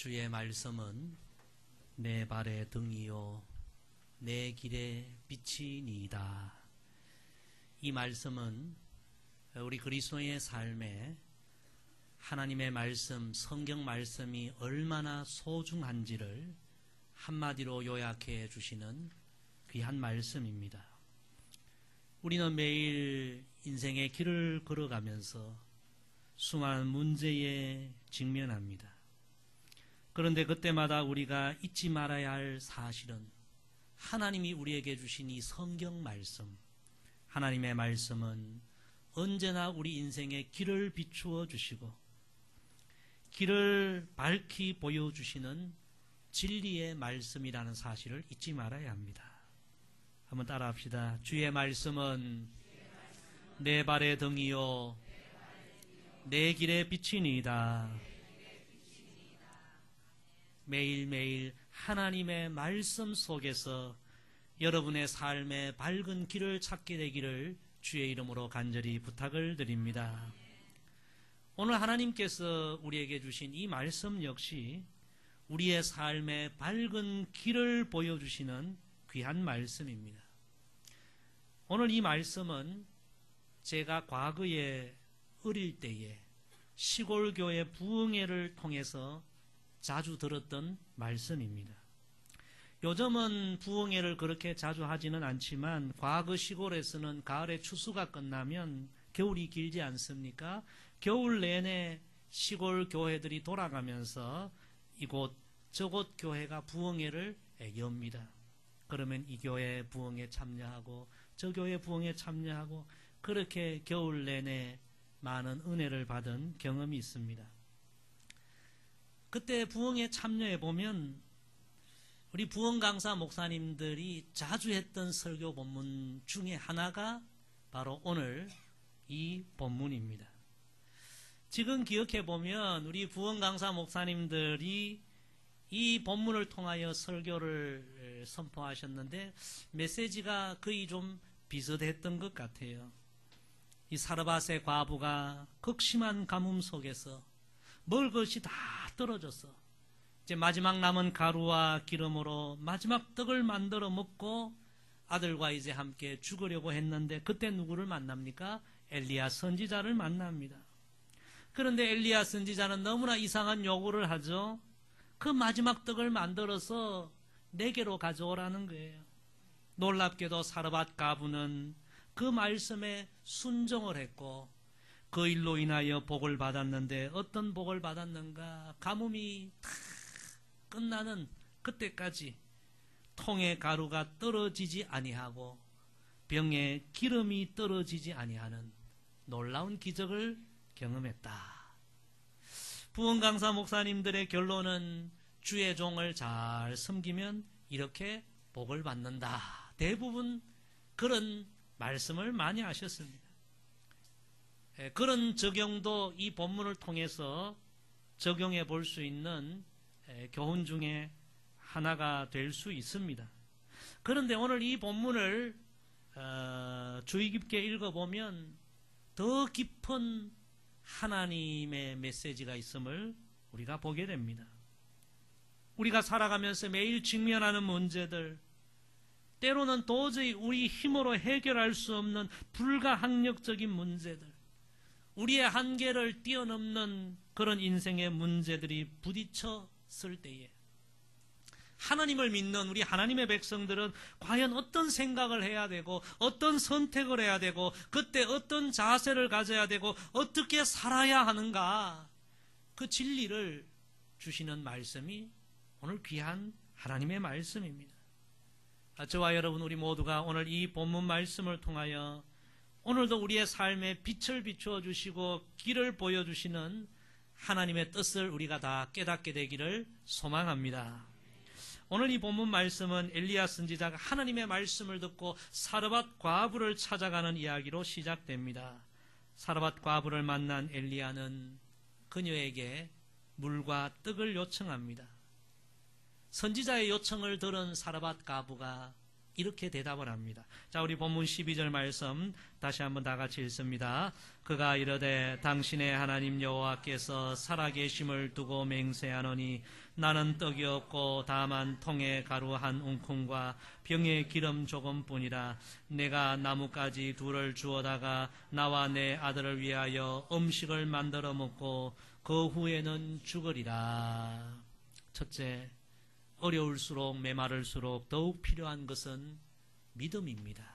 주의 말씀은 내 발의 등이요 내 길의 빛이니이다. 이 말씀은 우리 그리스도의 삶에 하나님의 말씀, 성경 말씀이 얼마나 소중한지를 한마디로 요약해 주시는 귀한 말씀입니다. 우리는 매일 인생의 길을 걸어가면서 수많은 문제에 직면합니다. 그런데 그때마다 우리가 잊지 말아야 할 사실은 하나님이 우리에게 주신 이 성경 말씀, 하나님의 말씀은 언제나 우리 인생의 길을 비추어 주시고 길을 밝히 보여주시는 진리의 말씀이라는 사실을 잊지 말아야 합니다. 한번 따라합시다. 주의 말씀은 내 발의 등이요 내 길의 빛이니이다. 매일매일 하나님의 말씀 속에서 여러분의 삶의 밝은 길을 찾게 되기를 주의 이름으로 간절히 부탁을 드립니다. 오늘 하나님께서 우리에게 주신 이 말씀 역시 우리의 삶의 밝은 길을 보여주시는 귀한 말씀입니다. 오늘 이 말씀은 제가 과거에 어릴 때에 시골교회 부흥회를 통해서 자주 들었던 말씀입니다. 요즘은 부흥회를 그렇게 자주 하지는 않지만 과거 시골에서는 가을에 추수가 끝나면 겨울이 길지 않습니까? 겨울 내내 시골 교회들이 돌아가면서 이곳 저곳 교회가 부흥회를 엽니다. 그러면 이 교회 부흥회 참여하고 저 교회 부흥회 참여하고 그렇게 겨울 내내 많은 은혜를 받은 경험이 있습니다. 그때 부흥회 참여해 보면 우리 부흥 강사 목사님들이 자주 했던 설교 본문 중에 하나가 바로 오늘 이 본문입니다. 지금 기억해 보면 우리 부흥 강사 목사님들이 이 본문을 통하여 설교를 선포하셨는데 메시지가 거의 좀 비슷했던 것 같아요. 이 사르밧의 과부가 극심한 가뭄 속에서 먹을 것이 다 떨어졌어. 이제 마지막 남은 가루와 기름으로 마지막 떡을 만들어 먹고 아들과 이제 함께 죽으려고 했는데 그때 누구를 만납니까? 엘리야 선지자를 만납니다. 그런데 엘리야 선지자는 너무나 이상한 요구를 하죠. 그 마지막 떡을 만들어서 내게로 가져오라는 거예요. 놀랍게도 사르밧 과부는 그 말씀에 순종을 했고 그 일로 인하여 복을 받았는데 어떤 복을 받았는가? 가뭄이 다 끝나는 그때까지 통에 가루가 떨어지지 아니하고 병에 기름이 떨어지지 아니하는 놀라운 기적을 경험했다. 부흥 강사 목사님들의 결론은 주의 종을 잘 섬기면 이렇게 복을 받는다. 대부분 그런 말씀을 많이 하셨습니다. 그런 적용도 이 본문을 통해서 적용해 볼 수 있는 교훈 중에 하나가 될 수 있습니다. 그런데 오늘 이 본문을 주의 깊게 읽어보면 더 깊은 하나님의 메시지가 있음을 우리가 보게 됩니다. 우리가 살아가면서 매일 직면하는 문제들, 때로는 도저히 우리 힘으로 해결할 수 없는 불가항력적인 문제들, 우리의 한계를 뛰어넘는 그런 인생의 문제들이 부딪혔을 때에 하나님을 믿는 우리 하나님의 백성들은 과연 어떤 생각을 해야 되고 어떤 선택을 해야 되고 그때 어떤 자세를 가져야 되고 어떻게 살아야 하는가, 그 진리를 주시는 말씀이 오늘 귀한 하나님의 말씀입니다. 저와 여러분 우리 모두가 오늘 이 본문 말씀을 통하여 오늘도 우리의 삶에 빛을 비추어 주시고 길을 보여주시는 하나님의 뜻을 우리가 다 깨닫게 되기를 소망합니다. 오늘 이 본문 말씀은 엘리야 선지자가 하나님의 말씀을 듣고 사르밧 과부를 찾아가는 이야기로 시작됩니다. 사르밧 과부를 만난 엘리야는 그녀에게 물과 떡을 요청합니다. 선지자의 요청을 들은 사르밧 과부가 이렇게 대답을 합니다. 자, 우리 본문 12절 말씀 다시 한번 다 같이 읽습니다. 그가 이르되 당신의 하나님 여호와께서 살아계심을 두고 맹세하노니 나는 떡이 없고 다만 통에 가루 한 움큼과 병에 기름 조금뿐이라. 내가 나뭇가지 둘을 주워다가 나와 내 아들을 위하여 음식을 만들어 먹고 그 후에는 죽으리라. 첫째, 어려울수록 메마를수록 더욱 필요한 것은 믿음입니다.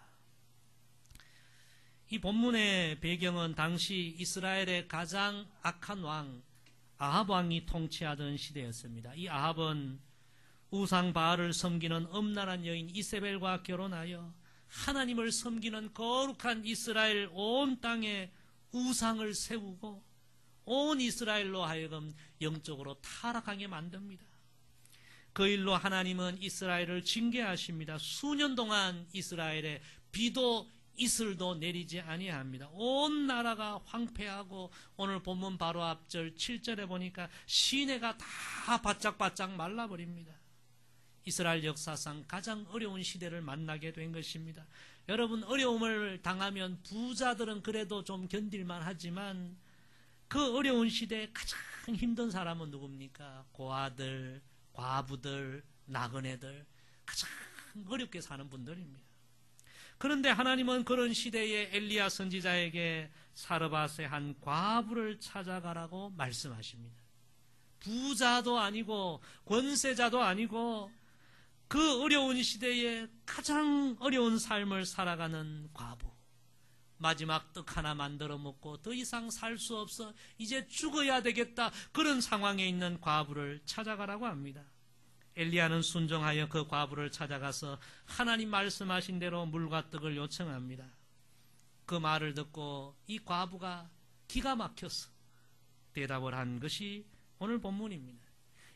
이 본문의 배경은 당시 이스라엘의 가장 악한 왕 아합 왕이 통치하던 시대였습니다. 이 아합은 우상 바알을 섬기는 음란한 여인 이세벨과 결혼하여 하나님을 섬기는 거룩한 이스라엘 온 땅에 우상을 세우고 온 이스라엘로 하여금 영적으로 타락하게 만듭니다. 그 일로 하나님은 이스라엘을 징계하십니다. 수년 동안 이스라엘에 비도 이슬도 내리지 아니합니다. 온 나라가 황폐하고 오늘 본문 바로 앞절 7절에 보니까 시내가 다 바짝바짝 말라버립니다. 이스라엘 역사상 가장 어려운 시대를 만나게 된 것입니다. 여러분, 어려움을 당하면 부자들은 그래도 좀 견딜만 하지만 그 어려운 시대에 가장 힘든 사람은 누굽니까? 고아들, 과부들, 나그네들, 가장 어렵게 사는 분들입니다. 그런데 하나님은 그런 시대에 엘리야 선지자에게 사르밧의 한 과부를 찾아가라고 말씀하십니다. 부자도 아니고 권세자도 아니고 그 어려운 시대에 가장 어려운 삶을 살아가는 과부, 마지막 떡 하나 만들어 먹고 더 이상 살 수 없어 이제 죽어야 되겠다, 그런 상황에 있는 과부를 찾아가라고 합니다. 엘리야는 순종하여 그 과부를 찾아가서 하나님 말씀하신 대로 물과 떡을 요청합니다. 그 말을 듣고 이 과부가 기가 막혀서 대답을 한 것이 오늘 본문입니다.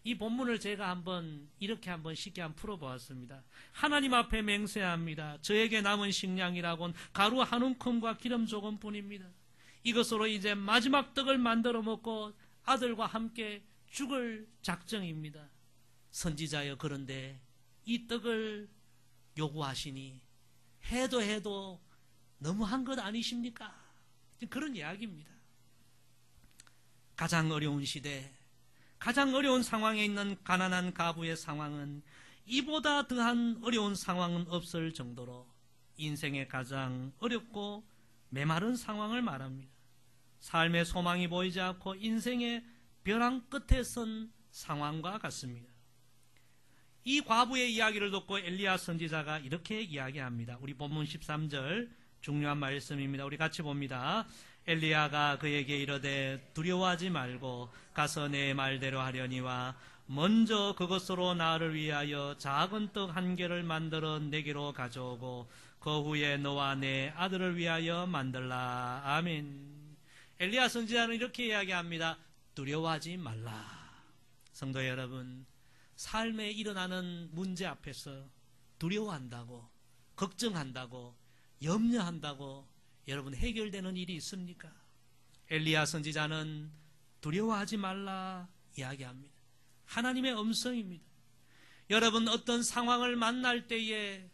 이 본문을 제가 이렇게 쉽게 풀어보았습니다. 하나님 앞에 맹세합니다. 저에게 남은 식량이라곤 가루 한 움큼과 기름 조금뿐입니다. 이것으로 이제 마지막 떡을 만들어 먹고 아들과 함께 죽을 작정입니다. 선지자여, 그런데 이 떡을 요구하시니 해도 너무한 것 아니십니까? 그런 이야기입니다. 가장 어려운 시대, 가장 어려운 상황에 있는 가난한 과부의 상황은 이보다 더한 어려운 상황은 없을 정도로 인생의 가장 어렵고 메마른 상황을 말합니다. 삶의 소망이 보이지 않고 인생의 벼랑 끝에 선 상황과 같습니다. 이 과부의 이야기를 듣고 엘리야 선지자가 이렇게 이야기합니다. 우리 본문 13절 중요한 말씀입니다. 우리 같이 봅니다. 엘리야가 그에게 이르되 두려워하지 말고 가서 내 말대로 하려니와 먼저 그것으로 나를 위하여 작은 떡 한 개를 만들어 내게로 가져오고 그 후에 너와 내 아들을 위하여 만들라. 아멘. 엘리야 선지자는 이렇게 이야기합니다. 두려워하지 말라. 성도 여러분, 삶에 일어나는 문제 앞에서 두려워한다고, 걱정한다고, 염려한다고 여러분 해결되는 일이 있습니까? 엘리야 선지자는 두려워하지 말라 이야기합니다. 하나님의 음성입니다. 여러분, 어떤 상황을 만날 때에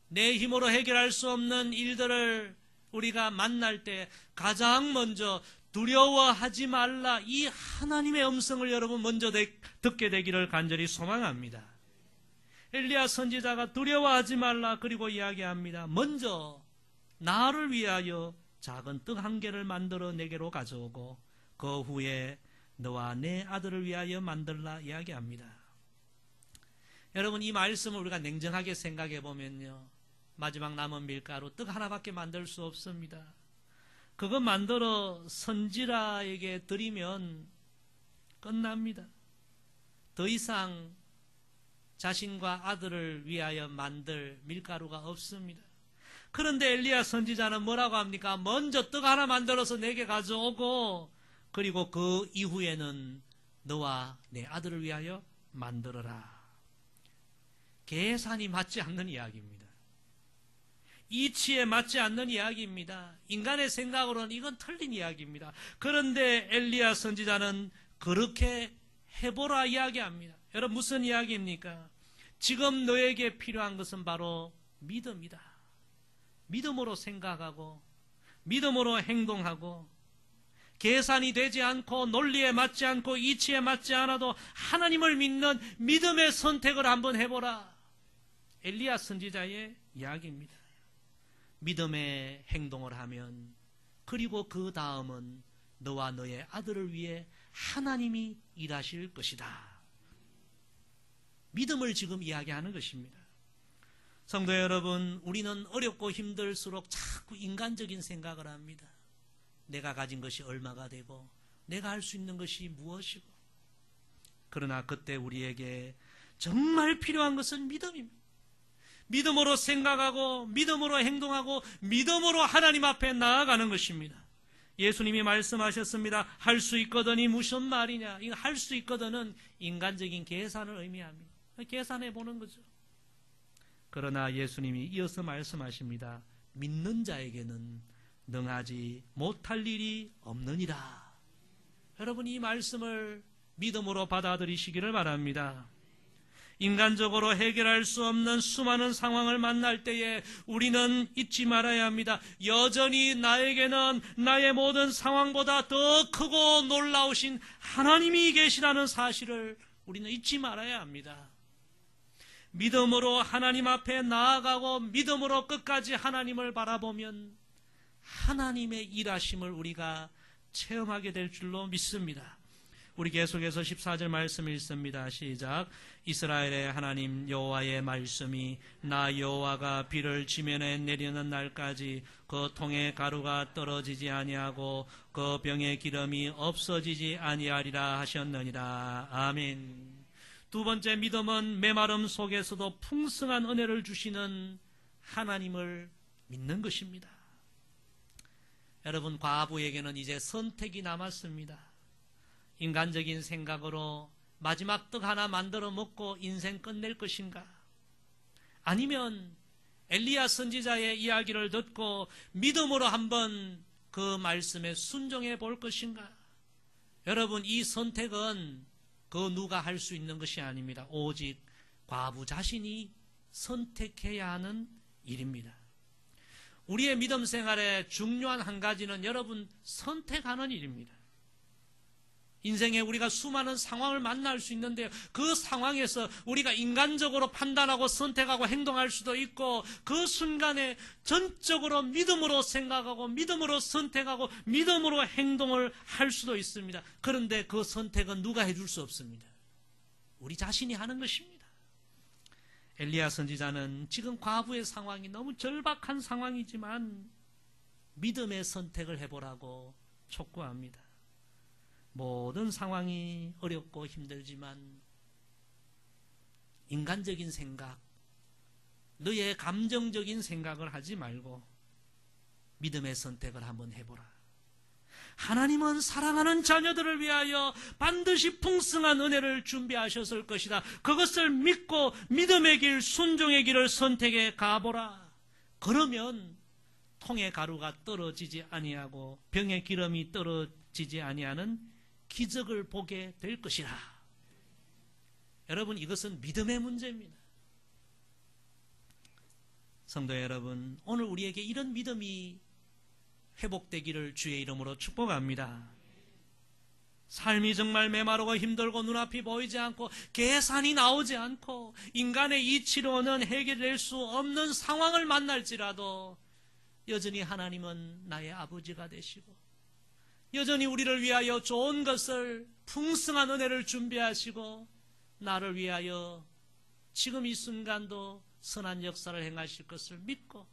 내 힘으로 해결할 수 없는 일들을 우리가 만날 때 가장 먼저 두려워하지 말라, 이 하나님의 음성을 여러분 먼저 듣게 되기를 간절히 소망합니다. 엘리야 선지자가 두려워하지 말라 그리고 이야기합니다. 먼저 나를 위하여 작은 떡 한 개를 만들어 내게로 가져오고 그 후에 너와 내 아들을 위하여 만들라 이야기합니다. 여러분, 이 말씀을 우리가 냉정하게 생각해 보면요, 마지막 남은 밀가루 떡 하나밖에 만들 수 없습니다. 그거 만들어 선지자에게 드리면 끝납니다. 더 이상 자신과 아들을 위하여 만들 밀가루가 없습니다. 그런데 엘리야 선지자는 뭐라고 합니까? 먼저 떡 하나 만들어서 내게 가져오고 그리고 그 이후에는 너와 내 아들을 위하여 만들어라. 계산이 맞지 않는 이야기입니다. 이치에 맞지 않는 이야기입니다. 인간의 생각으로는 이건 틀린 이야기입니다. 그런데 엘리야 선지자는 그렇게 해보라 이야기합니다. 여러분, 무슨 이야기입니까? 지금 너에게 필요한 것은 바로 믿음이다. 믿음으로 생각하고 믿음으로 행동하고 계산이 되지 않고 논리에 맞지 않고 이치에 맞지 않아도 하나님을 믿는 믿음의 선택을 한번 해보라. 엘리야 선지자의 이야기입니다. 믿음의 행동을 하면 그리고 그 다음은 너와 너의 아들을 위해 하나님이 일하실 것이다. 믿음을 지금 이야기하는 것입니다. 성도 여러분, 우리는 어렵고 힘들수록 자꾸 인간적인 생각을 합니다. 내가 가진 것이 얼마가 되고 내가 할 수 있는 것이 무엇이고. 그러나 그때 우리에게 정말 필요한 것은 믿음입니다. 믿음으로 생각하고 믿음으로 행동하고 믿음으로 하나님 앞에 나아가는 것입니다. 예수님이 말씀하셨습니다. 할 수 있거든이 무슨 말이냐. 이거 할 수 있거든은 인간적인 계산을 의미합니다. 계산해 보는 거죠. 그러나 예수님이 이어서 말씀하십니다. 믿는 자에게는 능하지 못할 일이 없느니라. 여러분, 이 말씀을 믿음으로 받아들이시기를 바랍니다. 인간적으로 해결할 수 없는 수많은 상황을 만날 때에 우리는 잊지 말아야 합니다. 여전히 나에게는 나의 모든 상황보다 더 크고 놀라우신 하나님이 계시라는 사실을 우리는 잊지 말아야 합니다. 믿음으로 하나님 앞에 나아가고 믿음으로 끝까지 하나님을 바라보면 하나님의 일하심을 우리가 체험하게 될 줄로 믿습니다. 우리 계속해서 14절 말씀 읽습니다. 시작. 이스라엘의 하나님 여호와의 말씀이 나 여호와가 비를 지면에 내리는 날까지 그 통에 가루가 떨어지지 아니하고 그 병에 기름이 없어지지 아니하리라 하셨느니라. 아멘. 두 번째, 믿음은 메마름 속에서도 풍성한 은혜를 주시는 하나님을 믿는 것입니다. 여러분, 과부에게는 이제 선택이 남았습니다. 인간적인 생각으로 마지막 떡 하나 만들어 먹고 인생 끝낼 것인가? 아니면 엘리야 선지자의 이야기를 듣고 믿음으로 한번 그 말씀에 순종해 볼 것인가? 여러분, 이 선택은 그 누가 할 수 있는 것이 아닙니다. 오직 과부 자신이 선택해야 하는 일입니다. 우리의 믿음 생활의 중요한 한 가지는 여러분 선택하는 일입니다. 인생에 우리가 수많은 상황을 만날 수 있는데 그 상황에서 우리가 인간적으로 판단하고 선택하고 행동할 수도 있고 그 순간에 전적으로 믿음으로 생각하고 믿음으로 선택하고 믿음으로 행동을 할 수도 있습니다. 그런데 그 선택은 누가 해줄 수 없습니다. 우리 자신이 하는 것입니다. 엘리야 선지자는 지금 과부의 상황이 너무 절박한 상황이지만 믿음의 선택을 해보라고 촉구합니다. 모든 상황이 어렵고 힘들지만 인간적인 생각, 너의 감정적인 생각을 하지 말고 믿음의 선택을 한번 해보라. 하나님은 사랑하는 자녀들을 위하여 반드시 풍성한 은혜를 준비하셨을 것이다. 그것을 믿고 믿음의 길, 순종의 길을 선택해 가보라. 그러면 통의 가루가 떨어지지 아니하고 병의 기름이 떨어지지 아니하는 기적을 보게 될 것이라. 여러분, 이것은 믿음의 문제입니다. 성도 여러분, 오늘 우리에게 이런 믿음이 회복되기를 주의 이름으로 축복합니다. 삶이 정말 메마르고 힘들고 눈앞이 보이지 않고 계산이 나오지 않고 인간의 이치로는 해결될 수 없는 상황을 만날지라도 여전히 하나님은 나의 아버지가 되시고 여전히 우리를 위하여 좋은 것을 풍성한 은혜를 준비하시고 나를 위하여 지금 이 순간도 선한 역사를 행하실 것을 믿고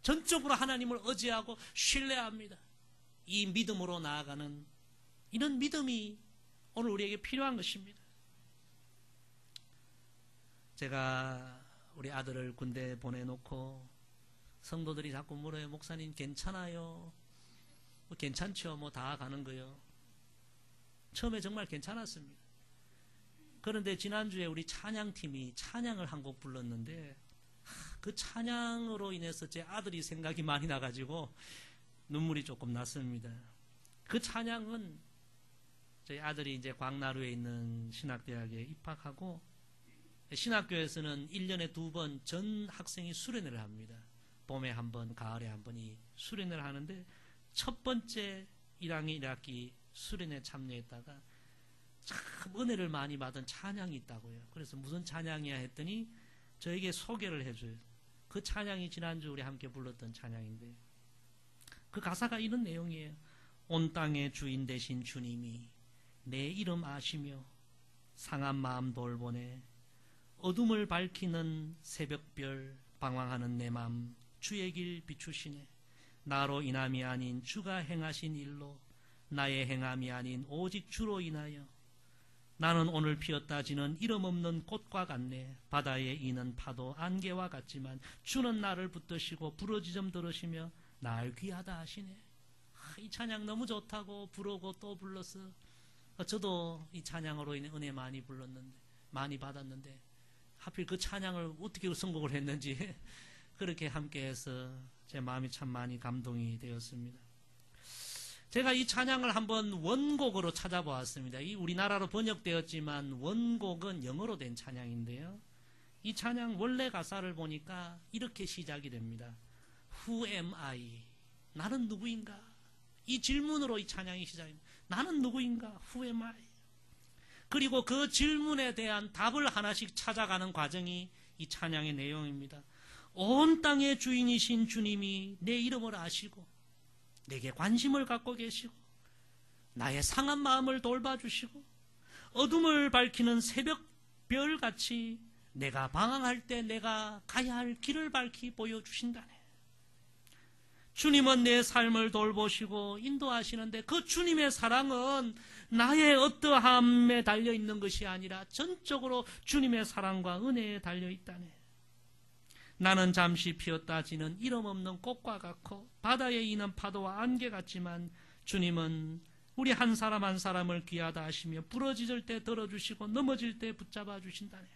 전적으로 하나님을 의지하고 신뢰합니다. 이 믿음으로 나아가는 이런 믿음이 오늘 우리에게 필요한 것입니다. 제가 우리 아들을 군대 보내놓고 성도들이 자꾸 물어요. 목사님 괜찮아요? 뭐 괜찮죠. 뭐 다 가는 거요. 처음에 정말 괜찮았습니다. 그런데 지난주에 우리 찬양팀이 찬양을 한 곡 불렀는데 그 찬양으로 인해서 제 아들이 생각이 많이 나가지고 눈물이 조금 났습니다. 그 찬양은 저희 아들이 이제 광나루에 있는 신학대학에 입학하고 신학교에서는 1년에 2번 전 학생이 수련회를 합니다. 봄에 한 번, 가을에 한 번이 수련회를 하는데 첫 번째 1학기, 1학기 수련회 참여했다가 참 은혜를 많이 받은 찬양이 있다고요. 그래서 무슨 찬양이야 했더니 저에게 소개를 해줘요. 그 찬양이 지난주 우리 함께 불렀던 찬양인데 그 가사가 이런 내용이에요. 온 땅의 주인 되신 주님이 내 이름 아시며 상한 마음 돌보네. 어둠을 밝히는 새벽별 방황하는 내 맘 주의 길 비추시네. 나로 인함이 아닌 주가 행하신 일로 나의 행함이 아닌 오직 주로 인하여 나는 오늘 피었다 지는 이름 없는 꽃과 같네. 바다에 이는 파도 안개와 같지만 주는 나를 붙드시고 부르짖음 들으시며 날 귀하다 하시네. 이 찬양 너무 좋다고 부르고 또 불렀어. 저도 이 찬양으로 인해 은혜 많이 받았는데 하필 그 찬양을 어떻게 선곡을 했는지 그렇게 함께해서 제 마음이 참 많이 감동이 되었습니다. 제가 이 찬양을 한번 원곡으로 찾아보았습니다. 이 우리나라로 번역되었지만 원곡은 영어로 된 찬양인데요. 이 찬양 원래 가사를 보니까 이렇게 시작이 됩니다. Who am I? 나는 누구인가? 이 질문으로 이 찬양이 시작입니다. 나는 누구인가? Who am I? 그리고 그 질문에 대한 답을 하나씩 찾아가는 과정이 이 찬양의 내용입니다. 온 땅의 주인이신 주님이 내 이름을 아시고 내게 관심을 갖고 계시고 나의 상한 마음을 돌봐주시고 어둠을 밝히는 새벽별같이 내가 방황할 때 내가 가야 할 길을 밝히 보여주신다네. 주님은 내 삶을 돌보시고 인도하시는데 그 주님의 사랑은 나의 어떠함에 달려있는 것이 아니라 전적으로 주님의 사랑과 은혜에 달려있다네. 나는 잠시 피었다 지는 이름 없는 꽃과 같고 바다에 이는 파도와 안개 같지만 주님은 우리 한 사람 한 사람을 귀하다 하시며 부러질 때 들어주시고 넘어질 때 붙잡아 주신다네.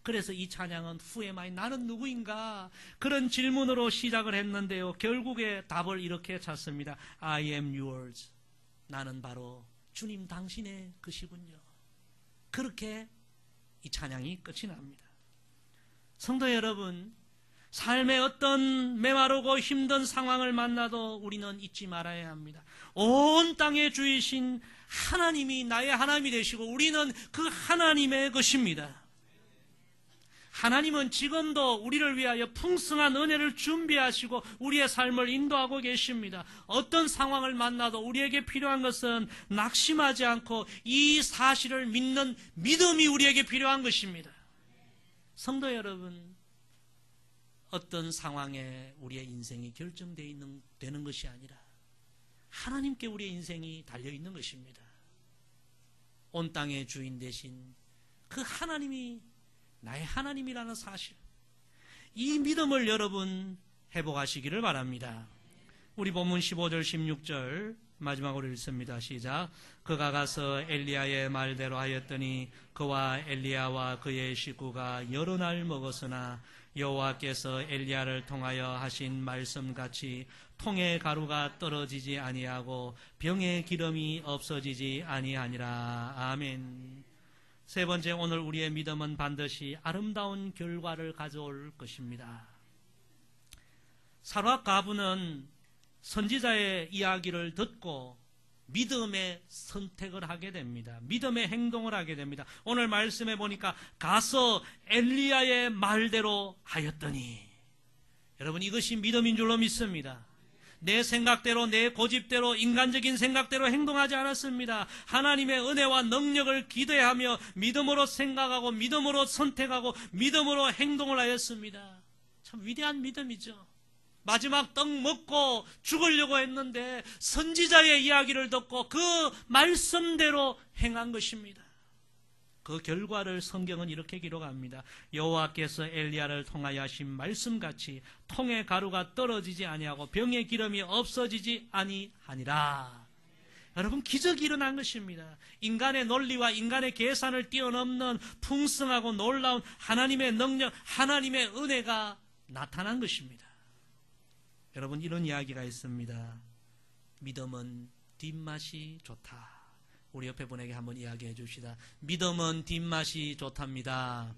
그래서 이 찬양은 Who am I? 나는 누구인가? 그런 질문으로 시작을 했는데요. 결국에 답을 이렇게 찾습니다. I am yours. 나는 바로 주님 당신의 것이군요. 그렇게 이 찬양이 끝이 납니다. 성도 여러분, 삶의 어떤 메마르고 힘든 상황을 만나도 우리는 잊지 말아야 합니다. 온 땅의 주이신 하나님이 나의 하나님이 되시고 우리는 그 하나님의 것입니다. 하나님은 지금도 우리를 위하여 풍성한 은혜를 준비하시고 우리의 삶을 인도하고 계십니다. 어떤 상황을 만나도 우리에게 필요한 것은 낙심하지 않고 이 사실을 믿는 믿음이 우리에게 필요한 것입니다. 성도 여러분, 어떤 상황에 우리의 인생이 결정되는 것이 아니라 하나님께 우리의 인생이 달려있는 것입니다. 온 땅의 주인 되신 그 하나님이 나의 하나님이라는 사실, 이 믿음을 여러분 회복하시기를 바랍니다. 우리 본문 15절 16절 마지막으로 읽습니다. 시작. 그가 가서 엘리야의 말대로 하였더니 그와 엘리야와 그의 식구가 여러 날 먹었으나 여호와께서 엘리야를 통하여 하신 말씀같이 통의 가루가 떨어지지 아니하고 병의 기름이 없어지지 아니하니라. 아멘. 세 번째, 오늘 우리의 믿음은 반드시 아름다운 결과를 가져올 것입니다. 사르밧 과부는 선지자의 이야기를 듣고 믿음의 선택을 하게 됩니다. 믿음의 행동을 하게 됩니다. 오늘 말씀해 보니까 가서 엘리야의 말대로 하였더니, 여러분, 이것이 믿음인 줄로 믿습니다. 내 생각대로, 내 고집대로, 인간적인 생각대로 행동하지 않았습니다. 하나님의 은혜와 능력을 기대하며 믿음으로 생각하고 믿음으로 선택하고 믿음으로 행동을 하였습니다. 참 위대한 믿음이죠. 마지막 떡 먹고 죽으려고 했는데 선지자의 이야기를 듣고 그 말씀대로 행한 것입니다. 그 결과를 성경은 이렇게 기록합니다. 여호와께서 엘리야를 통하여 하신 말씀같이 통의 가루가 떨어지지 아니하고 병의 기름이 없어지지 아니하니라. 여러분, 기적이 일어난 것입니다. 인간의 논리와 인간의 계산을 뛰어넘는 풍성하고 놀라운 하나님의 능력, 하나님의 은혜가 나타난 것입니다. 여러분, 이런 이야기가 있습니다. 믿음은 뒷맛이 좋다. 우리 옆에 분에게 한번 이야기해 줍시다. 믿음은 뒷맛이 좋답니다.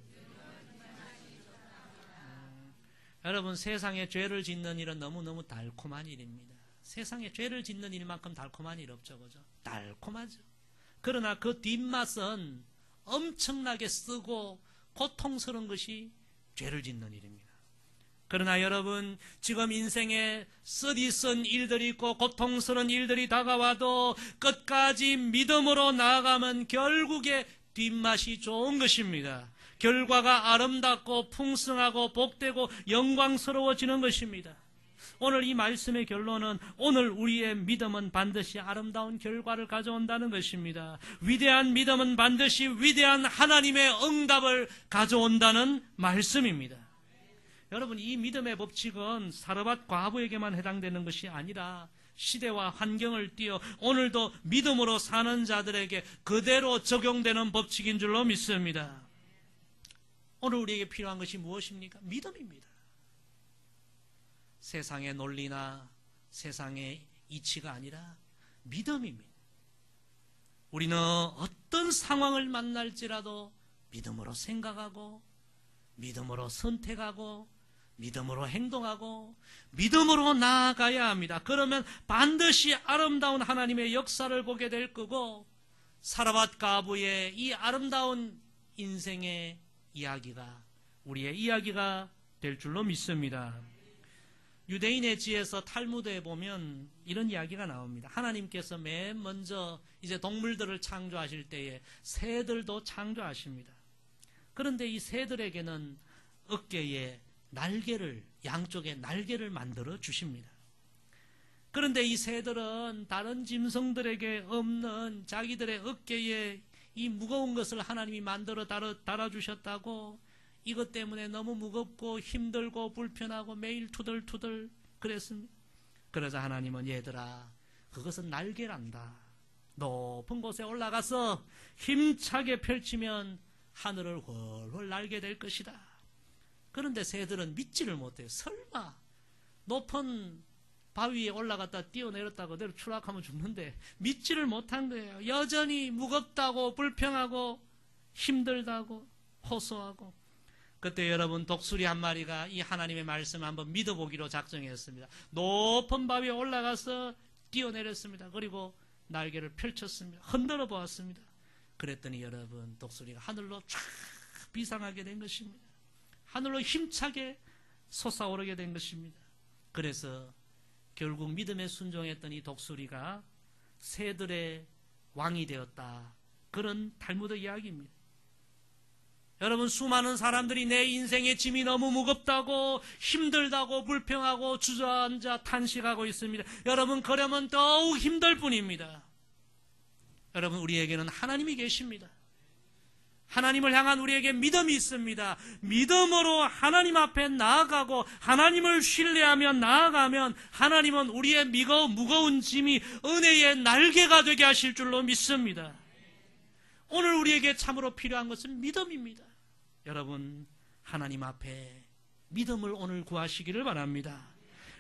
여러분, 세상에 죄를 짓는 일은 너무너무 달콤한 일입니다. 세상에 죄를 짓는 일만큼 달콤한 일 없죠, 그죠? 달콤하죠. 그러나 그 뒷맛은 엄청나게 쓰고 고통스러운 것이 죄를 짓는 일입니다. 그러나 여러분, 지금 인생에 쓰디쓴 일들이 있고 고통스러운 일들이 다가와도 끝까지 믿음으로 나아가면 결국에 뒷맛이 좋은 것입니다. 결과가 아름답고 풍성하고 복되고 영광스러워지는 것입니다. 오늘 이 말씀의 결론은 오늘 우리의 믿음은 반드시 아름다운 결과를 가져온다는 것입니다. 위대한 믿음은 반드시 위대한 하나님의 응답을 가져온다는 말씀입니다. 여러분, 이 믿음의 법칙은 사르밧 과부에게만 해당되는 것이 아니라 시대와 환경을 뛰어 오늘도 믿음으로 사는 자들에게 그대로 적용되는 법칙인 줄로 믿습니다. 오늘 우리에게 필요한 것이 무엇입니까? 믿음입니다. 세상의 논리나 세상의 이치가 아니라 믿음입니다. 우리는 어떤 상황을 만날지라도 믿음으로 생각하고 믿음으로 선택하고 믿음으로 행동하고 믿음으로 나아가야 합니다. 그러면 반드시 아름다운 하나님의 역사를 보게 될 거고 사르밧 과부의 이 아름다운 인생의 이야기가 우리의 이야기가 될 줄로 믿습니다. 유대인의 지에서 탈무드에 보면 이런 이야기가 나옵니다. 하나님께서 맨 먼저 이제 동물들을 창조하실 때에 새들도 창조하십니다. 그런데 이 새들에게는 어깨에 날개를, 양쪽에 날개를 만들어 주십니다. 그런데 이 새들은 다른 짐승들에게 없는 자기들의 어깨에 이 무거운 것을 하나님이 만들어 달아주셨다고 이것 때문에 너무 무겁고 힘들고 불편하고 매일 투덜투덜 그랬습니다. 그러자 하나님은 얘들아, 그것은 날개란다. 높은 곳에 올라가서 힘차게 펼치면 하늘을 훨훨 날게 될 것이다. 그런데 새들은 믿지를 못해요. 설마 높은 바위에 올라갔다 뛰어내렸다고 내려 추락하면 죽는데 믿지를 못한 거예요. 여전히 무겁다고 불평하고 힘들다고 호소하고. 그때 여러분, 독수리 한 마리가 이 하나님의 말씀을 한번 믿어보기로 작정했습니다. 높은 바위에 올라가서 뛰어내렸습니다. 그리고 날개를 펼쳤습니다. 흔들어 보았습니다. 그랬더니 여러분, 독수리가 하늘로 쫙 비상하게 된 것입니다. 하늘로 힘차게 솟아오르게 된 것입니다. 그래서 결국 믿음에 순종했던 이 독수리가 새들의 왕이 되었다. 그런 탈무드 이야기입니다. 여러분, 수많은 사람들이 내 인생의 짐이 너무 무겁다고 힘들다고 불평하고 주저앉아 탄식하고 있습니다. 여러분, 그러면 더욱 힘들 뿐입니다. 여러분, 우리에게는 하나님이 계십니다. 하나님을 향한 우리에게 믿음이 있습니다. 믿음으로 하나님 앞에 나아가고 하나님을 신뢰하며 나아가면 하나님은 우리의 무거운 짐이 은혜의 날개가 되게 하실 줄로 믿습니다. 오늘 우리에게 참으로 필요한 것은 믿음입니다. 여러분, 하나님 앞에 믿음을 오늘 구하시기를 바랍니다.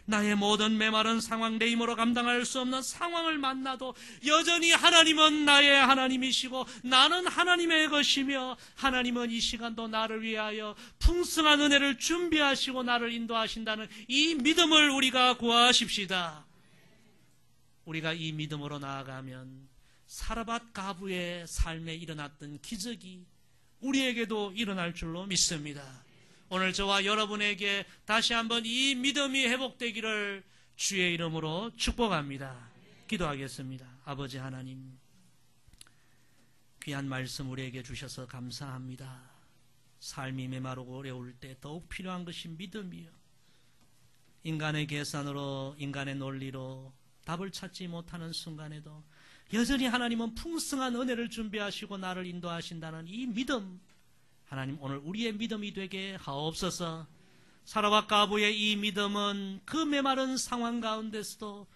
나의 모든 메마른 상황, 내 힘으로 감당할 수 없는 상황을 만나도 여전히 하나님은 나의 하나님이시고 나는 하나님의 것이며 하나님은 이 시간도 나를 위하여 풍성한 은혜를 준비하시고 나를 인도하신다는 이 믿음을 우리가 구하십시다. 우리가 이 믿음으로 나아가면 사르밧 과부의 삶에 일어났던 기적이 우리에게도 일어날 줄로 믿습니다. 오늘 저와 여러분에게 다시 한번 이 믿음이 회복되기를 주의 이름으로 축복합니다. 기도하겠습니다. 아버지 하나님, 귀한 말씀 우리에게 주셔서 감사합니다. 삶이 메마르고 어려울 때 더욱 필요한 것이 믿음이요. 인간의 계산으로, 인간의 논리로 답을 찾지 못하는 순간에도 여전히 하나님은 풍성한 은혜를 준비하시고 나를 인도하신다는 이 믿음, 하나님 오늘 우리의 믿음이 되게 하옵소서. 사르밧 과부의 이 믿음은 그 메마른 상황 가운데서도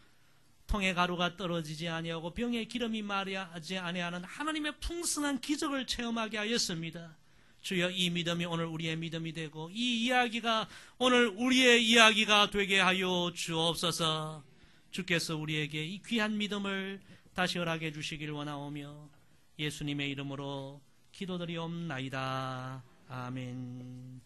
통에 가루가 떨어지지 아니하고 병에 기름이 마르지 아니하는 하나님의 풍성한 기적을 체험하게 하였습니다. 주여, 이 믿음이 오늘 우리의 믿음이 되고 이 이야기가 오늘 우리의 이야기가 되게 하여 주옵소서. 주께서 우리에게 이 귀한 믿음을 다시 허락해 주시길 원하오며 예수님의 이름으로 기도드리옵나이다. 아멘.